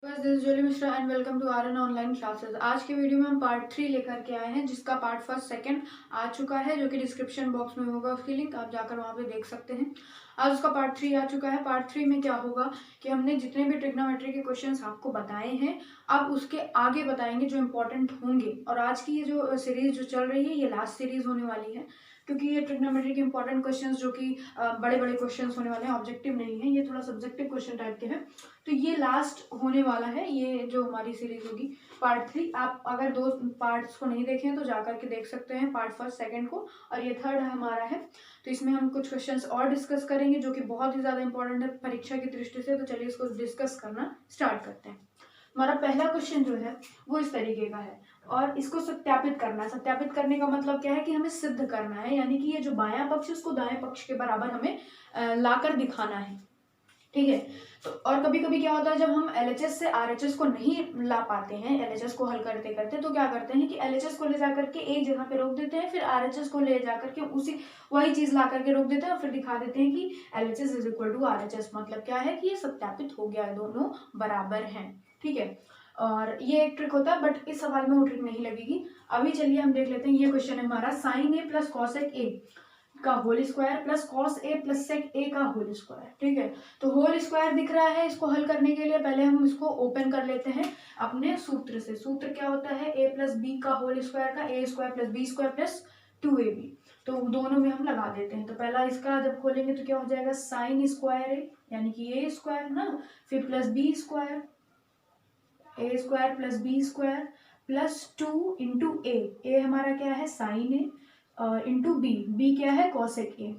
बस this Jolly Mishra and welcome to R N online classes. आज के वीडियो में हम पार्ट 3 लेकर के आए हैं, जिसका पार्ट फर्स्ट सेकंड आ चुका है, जो कि डिस्क्रिप्शन बॉक्स में होगा। उसकी लिंक आप जाकर वहां पे देख सकते हैं। आज उसका पार्ट 3 आ चुका है। पार्ट 3 में क्या होगा कि हमने जितने भी ट्रिग्नोमेट्री के क्वेश्चंस आपको बताए हैं, अब उसके आगे बताएंगे जो इंपॉर्टेंट होंगे। और आज की ये जो सीरीज जो चल रही है, ये लास्ट सीरीज होने वाली है, क्योंकि ये ट्रिग्नोमेट्री के इंपॉर्टेंट क्वेश्चंस जो कि बड़े बड़े क्वेश्चंस होने वाले हैं, ऑब्जेक्टिव नहीं है, ये थोड़ा सब्जेक्टिव क्वेश्चन टाइप के हैं। तो ये लास्ट होने वाला है, ये जो हमारी सीरीज होगी पार्ट 3। आप अगर दो पार्ट्स को नहीं देखें तो जाकर के देख सकते हैं, पार्ट फर्स्ट सेकंड को, और ये थर्ड हमारा है। तो इसमें हम कुछ क्वेश्चंस और डिस्कस करेंगे जो कि बहुत ही ज्यादा इंपॉर्टेंट है परीक्षा की दृष्टि से। तो चलिए इसको डिस्कस करना स्टार्ट करते हैं। हमारा पहला क्वेश्चन जो है वो इस तरीके का है, और इसको सत्यापित करना है। सत्यापित करने का मतलब क्या है कि हमें सिद्ध करना है, यानी कि ये जो बायां पक्ष है उसको दाएं पक्ष के बराबर हमें लाकर दिखाना है। ठीक है। तो और कभी कभी क्या होता है, जब हम एलएचएस से आरएचएस को नहीं ला पाते हैं, एलएचएस को हल करते करते, तो क्या करते हैं कि एलएचएस को ले जाकर के एक जगह पे रोक देते हैं, फिर आरएचएस को ले जाकर के उसी वही चीज ला करके रोक देते हैं, और फिर दिखा देते हैं कि LHS is equal to RHS. मतलब क्या है कि ये सत्यापित हो गया, दोनों बराबर हैं। ठीक है। और ये एक ट्रिक होता है, बट इस सवाल में वो ट्रिक नहीं लगेगी। अभी चलिए हम देख लेते हैं। ये क्वेश्चन है हमारा, sine A plus cosec A का whole square plus cos A plus sec A का होल स्क्वायर। ठीक है। तो होल स्क्वायर दिख रहा है, इसको हल करने के लिए पहले हम इसको ओपन कर लेते हैं अपने सूत्र से। सूत्र क्या होता है, ए प्लस बी का होल स्क्वायर का A square plus B square plus 2ab। तो दोनों में हम लगा देते हैं। तो पहला इसका जब खोलेंगे तो क्या हो जाएगा, साइन स्क्वायर ए यानी कि ए स्क्वायर ना, फिर plus B square, A square plus B square plus 2 into A हमारा क्या है साइन ए, इंटू बी क्या है कॉसेक ए।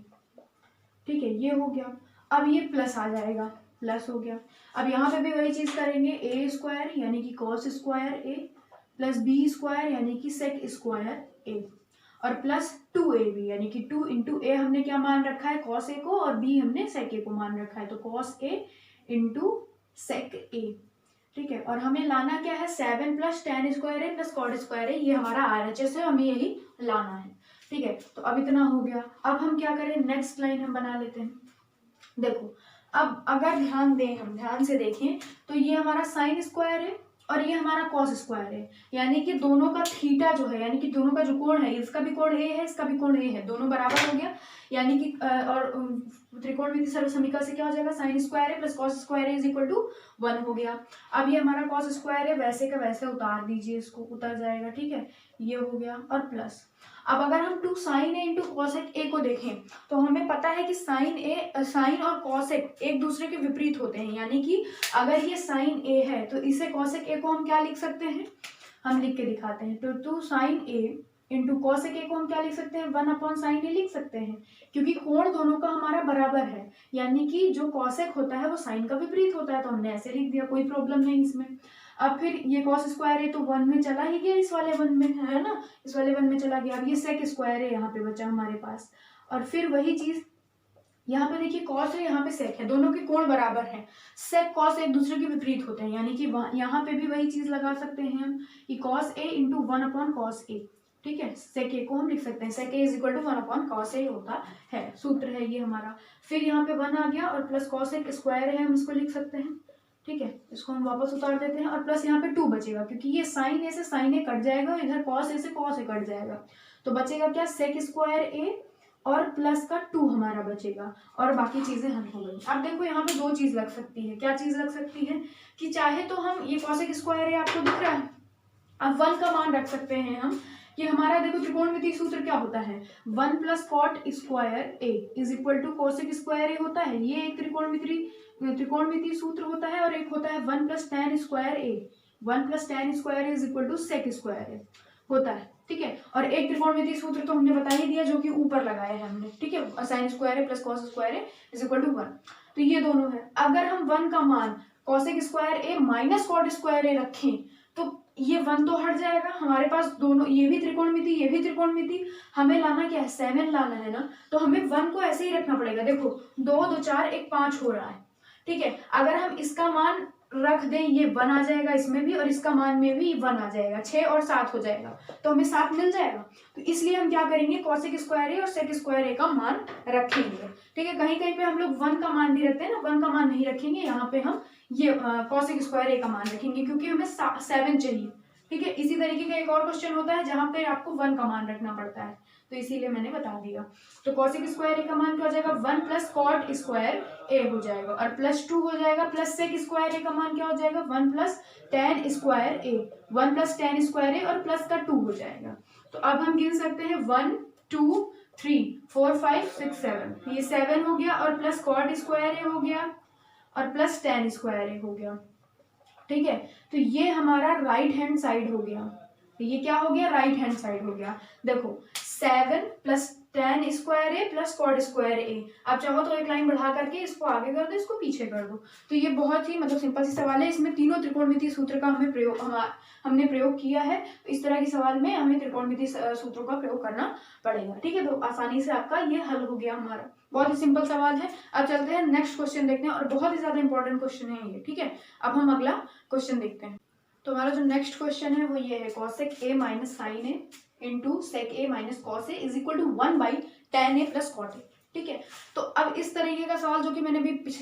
ठीक है, ये हो गया। अब ये प्लस आ जाएगा, प्लस हो गया। अब यहाँ पे भी वही चीज करेंगे, ए स्क्वायर यानी कि cos square A plus B square यानी कि सेक स्क्वायर ए, और प्लस 2ab यानी कि 2 इंटू ए हमने क्या मान रखा है कॉस ए को, और बी हमने सेक ए को मान रखा है, तो कॉस ए इंटू सेक ए। ठीक है। और हमें लाना क्या है, 7 प्लस टेन स्क्वायर है प्लस कॉट स्क्वायर है, ये हमारा आरएचएस है, हमें यही लाना है। ठीक है। तो अब इतना हो गया। अब हम क्या करें, नेक्स्ट लाइन हम बना लेते हैं। देखो, अब अगर ध्यान दें, हम ध्यान से देखें तो ये हमारा साइन स्क्वायर है और ये हमारा कॉस स्क्वायर है, यानी कि दोनों का थीटा जो है, यानी कि दोनों का जो कोण है, इसका भी कोण ए है, इसका भी कोण ए है, दोनों बराबर हो गया। यानी कि और त्रिकोणमिति सर्व समीकरण से क्या हो जाएगा, साइन स्क्वायर है plus cos square is equal to 1 हो गया। अब ये हमारा कॉस स्क्वायर है, वैसे का वैसे उतार दीजिए, इसको उतर जाएगा। ठीक है, ये हो गया। और प्लस अब अगर हम 2 sine A into cosec A को देखें तो हमें पता है कि साइन और कॉसेक एक दूसरे के विपरीत होते हैं, यानी कि अगर ये साइन ए है तो इसे कॉसेक ए को हम क्या लिख सकते हैं, हम लिख के दिखाते हैं। तो 2 sine A into cosec A को हम क्या लिख सकते हैं, 1 अपॉन साइन ए लिख सकते हैं, क्योंकि कोण दोनों का हमारा बराबर है, यानी कि जो कॉसेक होता है वो साइन का विपरीत होता है, तो हमने ऐसे लिख दिया, कोई प्रॉब्लम नहीं इसमें। अब फिर ये कॉस स्क्वायर है तो 1 में चला ही गया, इस वाले 1 में है ना, इस वाले 1 में चला गया। अब ये सेक स्क्वायर है यहाँ पे बचा हमारे पास, और फिर वही चीज यहाँ पे देखिए, कॉस है यहाँ पे सेक है, दोनों के कोण बराबर हैं। सेक कॉस एक दूसरे के विपरीत होते हैं, यानी कि यहाँ पे भी वही चीज लगा सकते हैं हम कि cos A into 1 upon cos A. ठीक है, सेक ए को हम लिख सकते हैं, sec A is equal to 1 upon cos A होता है, सूत्र है ये हमारा। फिर यहाँ पे 1 आ गया, और प्लस कॉस एक स्क्वायर है, हम इसको लिख सकते हैं। ठीक है, इसको हम वापस उतार देते हैं, और प्लस यहाँ पे 2 बचेगा, क्योंकि ये साइन ए से साइन ए कट जाएगा, इधर कॉस ए से कॉस ए कट जाएगा, तो बचेगा क्या, सेक स्क्वायर ए और प्लस का 2 हमारा बचेगा, और बाकी चीजें हल हो गई। अब देखो, यहाँ पे 2 चीज लग सकती है। क्या चीज लग सकती है कि चाहे तो हम ये कॉसेक स्क्वायर है, आपको दिख रहा है, अब 1 का मान रख सकते हैं हम कि हमारा देखो त्रिकोणमितीय सूत्र क्या होता है, 1 plus cot square A is equal to cosec square A होता है। ये एक त्रिकोणमितीय सूत्र होता है, और एक होता है 1 plus tan square A, 1 plus tan square is equal to sec square A होता है। ठीक है, और एक त्रिकोणमितीय सूत्र तो हमने बता ही दिया, जो कि ऊपर लगाया है हमने। ठीक है, sine square A plus cos square A is equal to 1, तो ये दोनों है। अगर हम 1 का मान कॉसेक स्क्वायर ए माइनस कॉट स्क्वायर ए रखें तो ये 1 तो हट जाएगा, हमारे पास दोनों, ये भी त्रिकोणमिति ये भी त्रिकोणमिति, हमें लाना क्या है, 7 लाना है ना, तो हमें 1 को ऐसे ही रखना पड़ेगा। देखो 2 2 4 1 5 हो रहा है। ठीक है, अगर हम इसका मान रख दें, ये 1 आ जाएगा इसमें भी, और इसका मान में भी 1 आ जाएगा, 6 और 7 हो जाएगा, तो हमें 7 मिल जाएगा। तो इसलिए हम क्या करेंगे, कॉसेक स्क्वायर ए और सेक स्क्वायर ए का मान रखेंगे। ठीक है, कहीं कहीं पे हम लोग 1 का मान भी रखते हैं ना, 1 का मान नहीं रखेंगे, यहाँ पे हम ये कॉसेक स्क्वायर ए का मान रखेंगे क्योंकि हमें 7 चाहिए। ठीक है, इसी तरीके का एक और क्वेश्चन होता है जहां पे आपको 1 का मान रखना पड़ता है, तो इसीलिए मैंने बता दिया। तो कॉसेक स्क्वायर ए का मान क्या हो जाएगा, 1 प्लस कॉट स्क्वायर ए हो जाएगा, और +2 हो जाएगा, प्लस सेक स्क्वायर ए का मान क्या हो जाएगा, 1 plus tan square A, 1 plus tan square ए और प्लस का 2 हो जाएगा। तो अब हम गिन सकते हैं 1 2 3 4 5 6 7, ये 7 हो गया, और प्लस कॉट स्क्वायर ए हो गया, और प्लस tan स्क्वायर ए हो गया। ठीक है, तो ये हमारा राइट हैंड साइड हो गया, ये क्या हो गया, राइट हैंड साइड हो गया। देखो 7 plus tan square A plus cot square ए, आप चाहो तो एक लाइन बढ़ा करके इसको आगे कर दो, इसको पीछे कर दो। तो ये बहुत ही मतलब सिंपल सी सवाल है, इसमें तीनों त्रिकोणमितीय सूत्र का हमने प्रयोग किया है। तो इस तरह के सवाल में हमें त्रिकोणमितीय सूत्रों का प्रयोग करना पड़ेगा। ठीक है, तो आसानी से आपका ये हल हो गया हमारा, बहुत ही सिंपल सवाल है। अब चलते हैं नेक्स्ट क्वेश्चन देखते हैं, और बहुत ही ज्यादा इंपॉर्टेंट क्वेश्चन है ये। ठीक है, अब हम अगला क्वेश्चन देखते हैं। तो हमारा जो नेक्स्ट क्वेश्चन है वो ये है, cosec A minus sine A into sec A minus cos A is equal to 1 by tan A plus cot A. ठीक है, तो अब इस तरीके का सवाल जो कि मैंने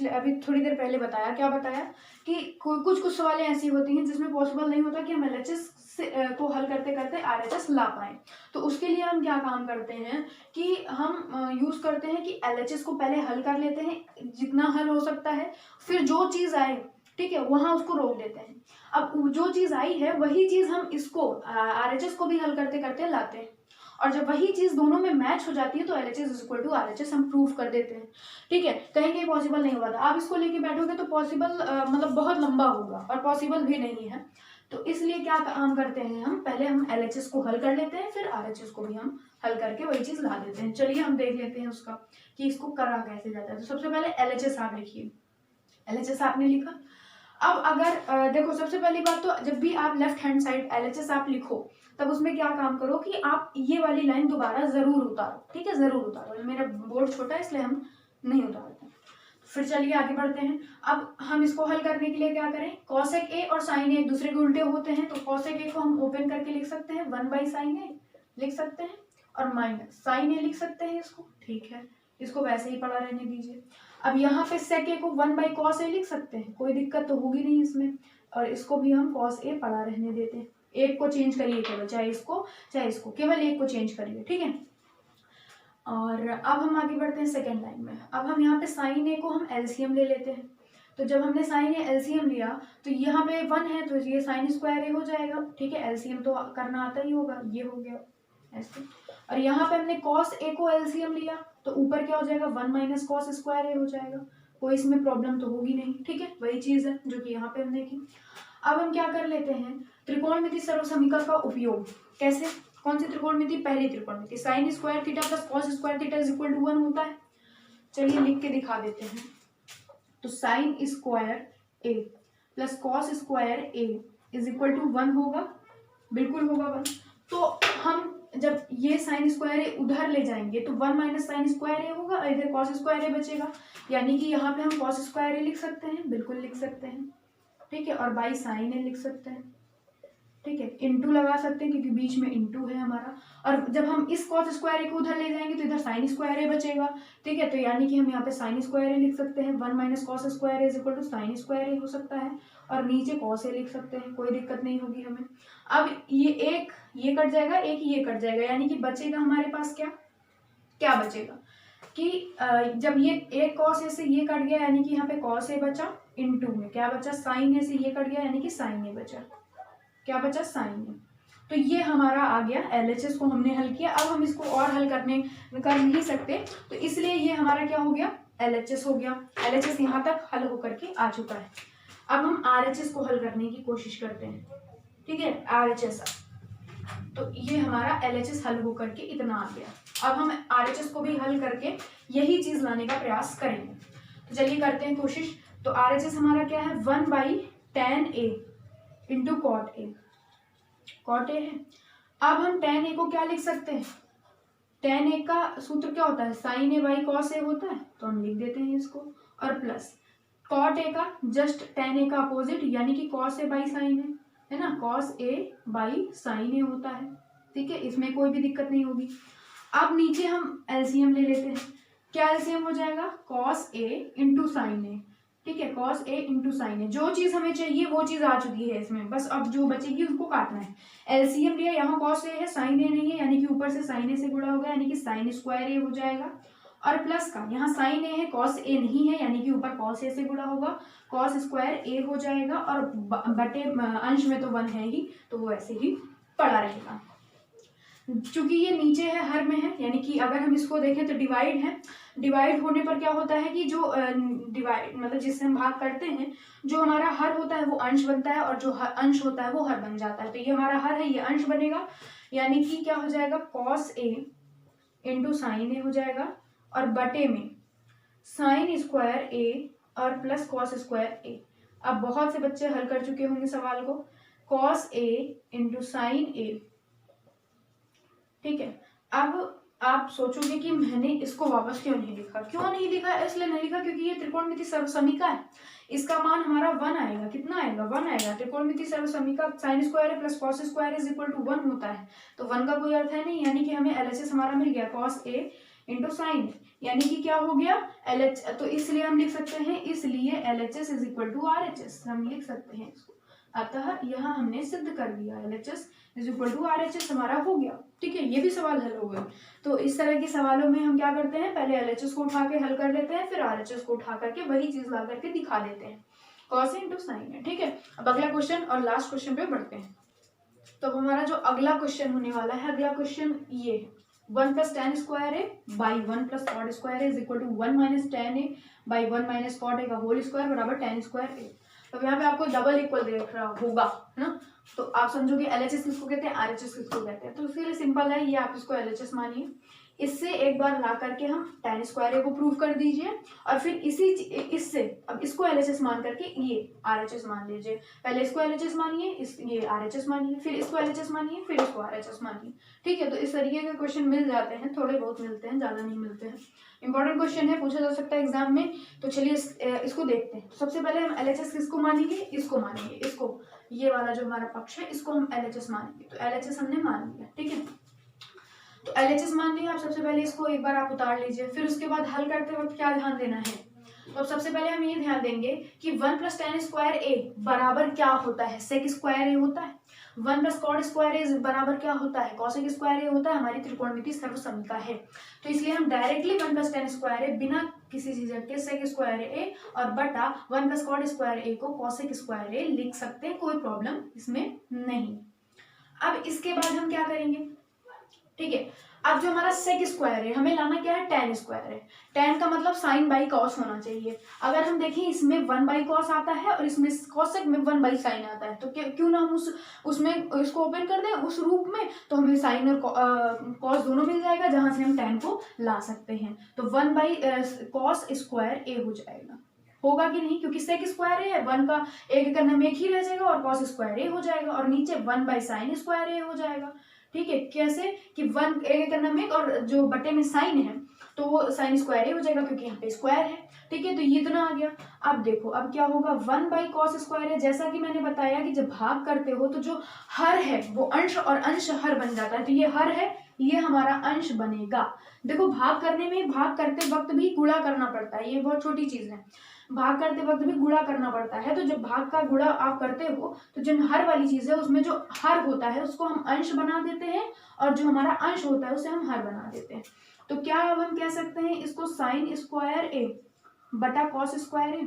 अभी थोड़ी देर पहले बताया, क्या बताया कि कुछ सवालें ऐसी होती हैं जिसमें पॉसिबल नहीं होता कि हम एलएचएस को हल करते करते आरएचएस ला पाए। तो उसके लिए हम क्या काम करते हैं कि हम यूज करते हैं कि एलएचएस को पहले हल कर लेते हैं जितना हल हो सकता है, फिर जो चीज आए, ठीक है, वहां उसको रोक देते हैं। अब जो चीज आई है वही चीज हम इसको आरएचएस को भी हल करते करते लाते हैं, और जब वही चीज दोनों में मैच हो जाती है तो LHS is equal to RHS हम प्रूव कर देते हैं। ठीक है, कहीं पॉसिबल नहीं हुआ था, आप इसको लेके बैठोगे तो पॉसिबल मतलब बहुत लंबा होगा और पॉसिबल भी नहीं है। तो इसलिए क्या काम करते हैं, हम पहले हम एलएचएस को हल कर लेते हैं, फिर आरएचएस को भी हम हल करके वही चीज ला देते हैं। चलिए हम देख लेते हैं उसका कि इसको करा कैसे जाता है। तो सबसे पहले एलएचएस आप लिखिए, एलएचएस आपने लिखा। अब अगर देखो, सबसे पहली बात तो जब भी आप लेफ्ट हैंड साइड एलएचएस आप लिखो तब उसमें क्या काम करो कि आप ये वाली लाइन दोबारा जरूर उतारो। ठीक है, जरूर उतारो, मेरा बोर्ड छोटा है इसलिए हम नहीं उतारते। फिर चलिए आगे बढ़ते हैं। अब हम इसको हल करने के लिए क्या करें, कॉसेक ए और साइन ए एक दूसरे के उल्टे होते हैं, तो कॉसेक ए को हम ओपन करके लिख सकते हैं 1 बाई साइन ए लिख सकते हैं, और माइनस साइन ए लिख सकते हैं इसको। ठीक है, इसको वैसे ही पड़ा रहने दीजिए। अब यहाँ पे सेक ए को 1 बाई कॉस ए लिख सकते हैं, कोई दिक्कत तो होगी नहीं इसमें, और इसको भी हम कॉस ए पड़ा रहने देते हैं। एक को चेंज करिए केवल, चाहे इसको केवल एक को चेंज करिए। ठीक है, और अब हम आगे बढ़ते हैं सेकेंड लाइन में। अब हम यहाँ पे साइन ए को हम एलसीएम ले लेते हैं। तो जब हमने साइन ए एलसीएम लिया तो यहाँ पे 1 है तो ये साइन स्क्वायर ए हो जाएगा। ठीक है, एलसीएम तो करना आता ही होगा, ये हो गया ऐसे। और यहाँ पे हमने कॉस ए को एलसीएम लिया तो ऊपर क्या हो जाएगा, 1 माइनस कॉस स्क्वायर ए हो जाएगा। कोई इसमें प्रॉब्लम तो होगी नहीं। ठीक है, वही चीज है जो कि यहाँ पे हमने की। अब हम क्या कर लेते हैं, त्रिकोणमिति सर्वसमीकरण का उपयोग। कैसे, कौन सी त्रिकोणमिति, पहली त्रिकोणमिति, sine square theta plus cos square theta is equal to 1 होता है। चलिए लिख के दिखा देते हैं। तो sine square A plus cos square A is equal to 1 होगा, बिल्कुल होगा 1। तो हम जब ये साइन स्क्वायर ए उधर ले जाएंगे तो 1 माइनस साइन स्क्वायर ए होगा और इधर कॉस स्क्वायर ए बचेगा, यानी कि यहाँ पे हम कॉस स्क्वायर ए लिख सकते हैं, बिल्कुल लिख सकते हैं। ठीक है, और बाई साइन ए लिख सकते हैं। ठीक है, इंटू लगा सकते हैं क्योंकि बीच में इंटू है हमारा, और जब हम इस कॉस स्क्वायर ए को उधर ले जाएंगे तो इधर साइन स्क्वायर ए बचेगा। ठीक है, तो यानी कि हम यहाँ पे साइन स्क्वायर ए लिख सकते हैं, 1 minus cos square A is equal to sine square A हो सकता है, और नीचे कॉस ए लिख सकते हैं, कोई दिक्कत नहीं होगी हमें। अब ये कट जाएगा, एक ये कट जाएगा, यानी कि बचेगा हमारे पास क्या बचेगा कि जब ये एक कॉस ए से ये कट गया यानी कि यहाँ पे कॉस ए बचा, इंटू में क्या बचा, साइन ए से ये कट गया यानी कि साइन ए बचा, क्या बचा, साइन ए। तो ये हमारा आ गया, एलएचएस को हमने हल किया। अब हम इसको और हल कर नहीं सकते, तो इसलिए ये हमारा क्या हो गया, एलएचएस हो गया। एलएचएस यहाँ तक हल होकर के आ चुका है। अब हम आरएचएस को हल करने की कोशिश करते हैं। ठीक है, आरएचएस, तो ये हमारा एलएचएस हल होकर के इतना आ गया। अब हम आरएचएस को भी हल करके यही चीज लाने का प्रयास करेंगे। तो चलिए करते हैं कोशिश। तो आरएचएस हमारा क्या है, 1 by tan A into cot A, cot A है। अब हम tan ए को क्या लिख सकते हैं, tan ए का सूत्र क्या होता है, sign A by cos A होता है, तो हम लिख देते हैं इसको, और प्लस कॉट ए का जस्ट tan ए का अपोजिट यानी कि कॉस ए बाई साइन ए, है ना, कॉस ए बाई साइन ए होता है। ठीक है, इसमें कोई भी दिक्कत नहीं होगी। अब नीचे हम एलसीएम ले लेते हैं, क्या एलसीएम हो जाएगा, कॉस ए इंटू साइन ए। ठीक है, कॉस ए इंटू साइन ए, जो चीज हमें चाहिए वो चीज आ चुकी है इसमें, बस अब जो बचेगी उसको काटना है। एलसीएम लिया, यहाँ कॉस ए है साइन ए नहीं है, यानी कि ऊपर से साइन ए से गुणा होगा, यानी कि साइन स्क्वायर ए हो जाएगा, और प्लस का यहाँ साइन ए है कॉस ए नहीं है, यानी कि ऊपर कॉस ए से गुणा होगा, कॉस स्क्वायर ए हो जाएगा, और बटे अंश में तो 1 है ही, तो वो ऐसे ही पड़ा रहेगा। चूंकि ये नीचे है, हर में है, यानी कि अगर हम इसको देखें तो डिवाइड है, डिवाइड होने पर क्या होता है कि जो डिवाइड मतलब जिससे हम भाग करते हैं, जो हमारा हर होता है वो अंश बनता है, और जो अंश होता है वो हर बन जाता है। तो ये हमारा हर है, ये अंश बनेगा, यानी कि क्या हो जाएगा, कॉस ए इंटू साइन ए हो जाएगा, और बटे में साइन स्क्वायर ए और प्लस कॉस स्क्वायर ए। अब बहुत से बच्चे हल कर चुके होंगे सवाल को, कॉस ए इंटू साइन ए, ठीक है। अब आप सोचोगे कि मैंने इसको वापस क्यों नहीं लिखा, क्यों नहीं लिखा, इसलिए नहीं लिखा क्योंकि ये त्रिकोणमिति सर्वसमीका है, इसका मान हमारा 1 आएगा, कितना आएगा, 1 आएगा। त्रिकोणमिति सर्वसमीका साइन स्क्वायर है plus cos square is equal to 1 होता है, तो 1 का कोई अर्थ है नहीं, यानी कि हमें एलएचएस हमारा मिल गया, कॉस ए इंटू साइन, यानी कि क्या हो गया एलएच, तो इसलिए हम लिख सकते हैं, इसलिए LHS is equal to RHS हम लिख सकते हैं इसको। अतः यहाँ हमने सिद्ध कर दिया, LHS is equal to RHS हमारा हो गया, ठीक है। ये भी सवाल हल हो गए। तो इस तरह के सवालों में हम क्या करते हैं, पहले एलएचएस को उठा के हल कर लेते हैं, फिर आरएचएस को उठा करके वही चीज ला करके दिखा देते हैं, कॉस इंटू साइन है, ठीक है। अब अगला क्वेश्चन और लास्ट क्वेश्चन पे बढ़ते हैं। तो हमारा जो अगला क्वेश्चन होने वाला है, अगला क्वेश्चन ये है, 1 plus tan square A by 1 plus cot square A is equal to 1 minus tan A by 1 minus cot A का होल स्क्वायर बराबर टेन स्क्वायर ए। तो यहाँ पे आपको डबल इक्वल देख रहा होगा, है ना, तो आप समझोगे एलएचएस किसको कहते हैं, आरएचएस किसको कहते हैं। तो इसके लिए सिंपल है, ये आप इसको एलएचएस मानिए, इससे एक बार ला करके हम टेन स्क्वायर ए को प्रूव कर दीजिए, और फिर इससे अब इसको एलएचएस मान करके ये आरएचएस मान लीजिए। पहले इसको एलएचएस मानिए, ये आरएचएस मानिए, फिर इसको एलएचएस मानिए, फिर इसको आरएचएस मानिए, ठीक है। तो इस तरीके के क्वेश्चन मिल जाते हैं, थोड़े बहुत मिलते हैं, ज्यादा नहीं मिलते हैं। इंपॉर्टेंट क्वेश्चन है, पूछा जा सकता है एग्जाम में। तो चलिए इसको देखते हैं। सबसे पहले हम एलएचएस किसको मानेंगे, इसको मानेंगे, इसको, ये वाला जो हमारा पक्ष है इसको हम एलएचएस मानेंगे। तो एलएचएस हमने मान लिया, ठीक है। तो एलएचएस मान लिया, आप सबसे पहले इसको एक बार आप उतार लीजिए, फिर उसके बाद हल करते वक्त क्या ध्यान देना है, तो सबसे पहले हम ये ध्यान देंगे कि 1 प्लस टेन स्क्वायर ए बराबर क्या होता है, सेक स्क्वायर ए होता है। 1 प्लस कॉट स्क्वायर ए बराबर क्या होता है, कॉसेक स्क्वायर ए होता है, हमारी त्रिकोणमिति सर्वसमीका है। तो इसलिए हम डायरेक्टली 1 प्लस टेन स्क्वायर ए बिना किसी झिझक के सेक स्क्वायर ए और बटा 1 प्लस कॉट स्क्वायर ए को कॉसेक स्क्वायर ए लिख सकते हैं, कोई प्रॉब्लम इसमें नहीं। अब इसके बाद हम क्या करेंगे, ठीक है। अब जो हमारा सेक स्क्वायर है, हमें लाना क्या है, टेन स्क्वायर है। टेन का मतलब साइन बाई कॉस होना चाहिए। अगर हम देखें इसमें 1 बाई कॉस आता है और इसमें कॉसेक में 1 बाई साइन आता है, तो क्यों ना हम उसमें इसको ओपन कर दें उस रूप में, तो हमें साइन और कॉस दोनों मिल जाएगा, जहां से हम टेन को ला सकते हैं। तो 1 बाई कॉस स्क्वायर ए हो जाएगा, होगा कि नहीं, क्योंकि सेक स्क्वायर ए है, 1 का एक करने में एक ही रह जाएगा और कॉस स्क्वायर ए हो जाएगा, और नीचे 1 बाई साइन स्क्वायर ए हो जाएगा, ठीक है। कैसे कि 1 एक करना में और जो बटे में साइन है तो वो साइन स्क्वायर ए हो जाएगा, क्योंकि यहाँ पे स्क्वायर है, ठीक है। तो ये इतना आ गया। अब देखो अब क्या होगा, 1 बाई कॉस स्क्वायर है, जैसा कि मैंने बताया कि जब भाग करते हो तो जो हर है वो अंश और अंश हर बन जाता है। तो ये हर है, ये हमारा अंश बनेगा। देखो भाग करने में, भाग करते वक्त भी गुणा करना पड़ता है, ये बहुत छोटी चीज है, भाग करते वक्त भी गुणा करना पड़ता है। तो जब भाग का गुणा आप करते हो तो जो हर वाली चीज है उसमें जो हर होता है उसको हम अंश बना देते हैं, और जो हमारा अंश होता है उसे हम हर बना देते हैं। तो क्या अब हम कह सकते हैं इसको साइन स्क्वायर ए बटा कॉस स्क्वायर ए,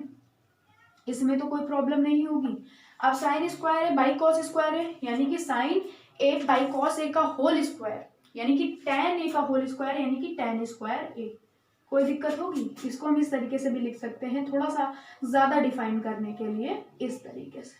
इसमें तो कोई प्रॉब्लम नहीं होगी। अब sine square A by cos square A, यानी कि sine A by cos A का होल स्क्वायर, यानी कि टेन ए का होल स्क्वायर, यानी कि टेन स्क्वायर ए। कोई दिक्कत होगी, इसको हम इस तरीके से भी लिख सकते हैं, थोड़ा सा ज्यादा डिफाइन करने के लिए इस तरीके से,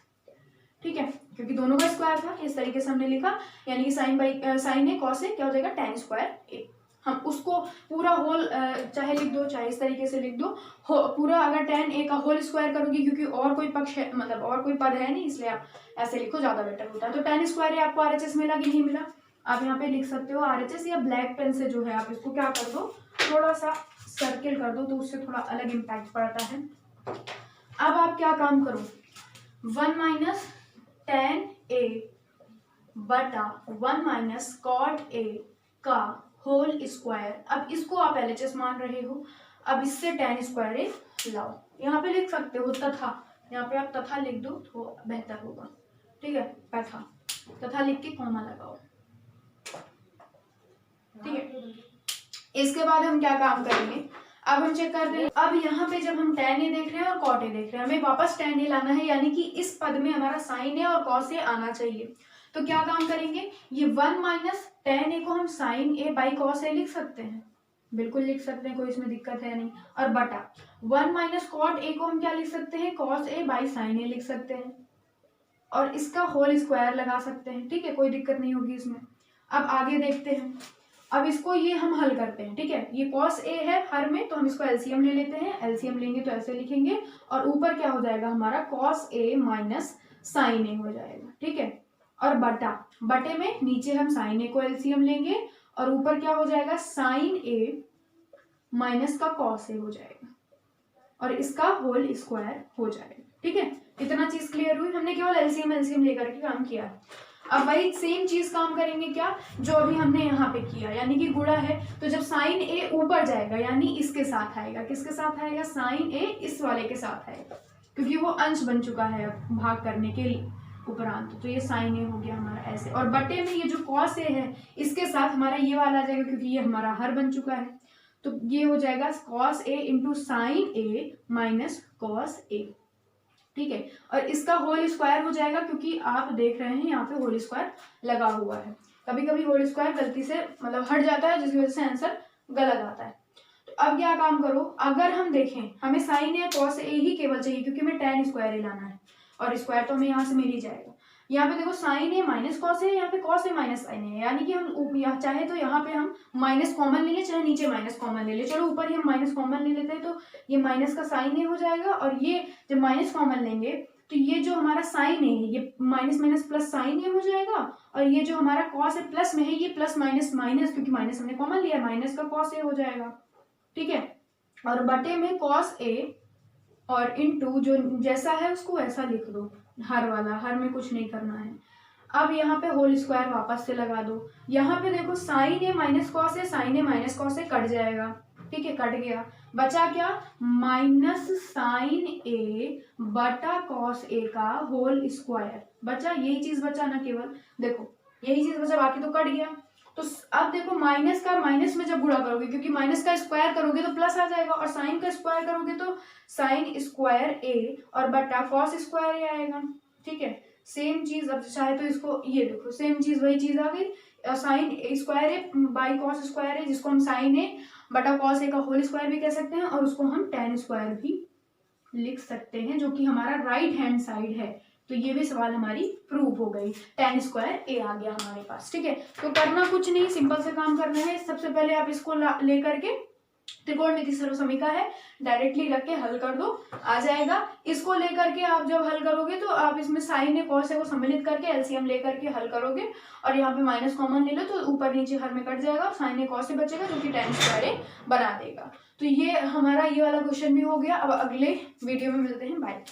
ठीक है, क्योंकि दोनों का स्क्वायर था, इस तरीके से हमने लिखा, यानी कि sine by sine A cos A क्या हो जाएगा, टेन स्क्वायर ए। हम उसको पूरा होल चाहे लिख दो चाहे इस तरीके से लिख दो, पूरा अगर टेन ए का होल स्क्वायर करोगी, क्योंकि और कोई पक्ष है, मतलब और कोई पद है नहीं, इसलिए आप ऐसे लिखो, ज्यादा बेटर होता है। तो टेन स्क्वायर ए आपको आरएचएस मिला कि नहीं मिला, आप यहाँ पे लिख सकते हो आरएचएस, या ब्लैक पेन से जो है आप इसको क्या कर दो, थोड़ा सा सर्किल कर दो, तो उससे थोड़ा अलग इम्पैक्ट पड़ता है। अब आप क्या काम करो, 1 माइनस टेन ए बटा 1 माइनस कॉट ए का होल स्क्वायर। अब इसको आप एलएचएस मान रहे हो, अब इससे टेन स्क्वायर ए लाओ, यहाँ पे लिख सकते हो तथा, यहाँ पे आप तथा लिख दो तो बेहतर होगा, ठीक है, तथा, तथा लिख के कॉमा लगाओ, ठीक है। इसके बाद हम क्या काम करेंगे, अब हम चेक करते हैं। अब यहाँ पे जब हम tan a देख रहे हैं और cot a देख रहे हैं, हमें वापस tan a लाना है, यानी कि इस पद में हमारा sin a और cos a आना चाहिए। तो क्या काम करेंगे, ये 1 माइनस tan a को हम sin a by cos a लिख सकते हैं, बिल्कुल लिख सकते हैं, कोई इसमें दिक्कत है नहीं। और बटा 1 माइनस cot a को हम क्या लिख सकते हैं, cos a by sin a लिख सकते हैं, और इसका होल स्क्वायर लगा सकते हैं, ठीक है, कोई दिक्कत नहीं होगी इसमें। अब आगे देखते हैं, अब इसको ये हम हल करते हैं, ठीक है, ये cos a है हर में, तो हम इसको एलसीएम ले लेते हैं, एलसीएम लेंगे तो ऐसे लिखेंगे, और ऊपर क्या हो जाएगा हमारा cos a minus sine a हो जाएगा, ठीक है। और बटा, बटे में नीचे हम साइन a को एलसीएम लेंगे, और ऊपर क्या हो जाएगा साइन a माइनस का cos a हो जाएगा, और इसका होल स्क्वायर हो जाएगा, ठीक है। इतना चीज क्लियर हुई, हमने केवल एलसीएम एलसीएम लेकर के काम किया है। अब वही सेम चीज काम करेंगे क्या, जो अभी हमने यहाँ पे किया, यानी कि गुणा है, तो जब साइन ए ऊपर जाएगा यानी इसके साथ आएगा, किसके साथ आएगा, साइन ए इस वाले के साथ आएगा, क्योंकि वो अंश बन चुका है अब भाग करने के उपरांत, तो ये साइन ए हो गया हमारा ऐसे। और बटे में ये जो कॉस ए है इसके साथ हमारा ये वाला आ जाएगा, क्योंकि ये हमारा हर बन चुका है, तो ये हो जाएगा cos A into sine A minus cos A, ठीक है। और इसका होल स्क्वायर हो जाएगा, क्योंकि आप देख रहे हैं यहाँ पे होल स्क्वायर लगा हुआ है, कभी कभी होल स्क्वायर गलती से मतलब हट जाता है, जिसकी वजह से आंसर गलत आता है। तो अब क्या काम करो, अगर हम देखें हमें साइन ए कॉस ए ही केवल चाहिए, क्योंकि हमें tan स्क्वायर ही लाना है, और स्क्वायर तो हमें यहाँ से मिल ही जाएगा। यहाँ पे देखो साइन ए माइनस कॉस ए, यहाँ पे कॉस ए माइनस साइन ए, यानी कि हम चाहे तो यहाँ पे हम माइनस कॉमन ले ले, चाहे नीचे माइनस कॉमन ले ले, चलो ऊपर ही हम माइनस कॉमन ले लेते हैं, तो ये माइनस का साइन ए हो जाएगा, और ये जब माइनस कॉमन लेंगे तो ये जो हमारा साइन ए है ये माइनस माइनस प्लस साइन ए हो जाएगा, और ये जो हमारा कॉस ए प्लस में है ये प्लस माइनस माइनस, क्योंकि माइनस हमने कॉमन लिया, माइनस का कॉस ए हो जाएगा, ठीक है। और बटे में कॉस ए और इनटू जो जैसा है उसको वैसा लिख दो, हर वाला, हर में कुछ नहीं करना है। अब यहाँ पे होल स्क्वायर वापस से लगा दो, यहाँ पे देखो साइन ए माइनस कॉस ए, साइन ए माइनस कॉस ए कट जाएगा, ठीक है, कट गया, बचा क्या, माइनस साइन ए बटा कॉस ए का होल स्क्वायर बचा, यही चीज बचा ना, केवल देखो यही चीज बचा, बाकी तो कट गया। तो अब देखो माइनस का माइनस में जब गुणा करोगे, क्योंकि माइनस का स्क्वायर करोगे तो प्लस आ जाएगा, और साइन का स्क्वायर करोगे तो साइन स्क्वायर ए और बटा कॉस स्क्वायर ए आएगा, ठीक है। सेम चीज, अब चाहे तो इसको ये देखो सेम चीज वही चीज आ गई, sine square A by cos square A, जिसको हम साइन ए बटा कॉस ए का होल स्क्वायर भी कह सकते हैं, और उसको हम tan स्क्वायर भी लिख सकते हैं, जो कि हमारा राइट हैंड साइड है। तो ये भी सवाल हमारी प्रूव हो गई, tan स्क्वायर ए आ गया हमारे पास, ठीक है। तो करना कुछ नहीं, सिंपल से काम करना है। सबसे पहले आप इसको लेकर के त्रिकोणमिति सर्वसमीका है डायरेक्टली रख के हल कर दो, आ जाएगा। इसको लेकर के आप जब हल करोगे तो आप इसमें साइन ए कॉस ए को सम्मिलित करके एलसीएम लेकर के हल करोगे, और यहाँ पे माइनस कॉमन ले लो तो ऊपर नीचे हर में कट जाएगा, साइन ए कॉस ए बचेगा, जो कि tan स्क्वायर ए बना देगा। तो ये हमारा ये वाला क्वेश्चन भी हो गया। अब अगले वीडियो में मिलते हैं, बाय।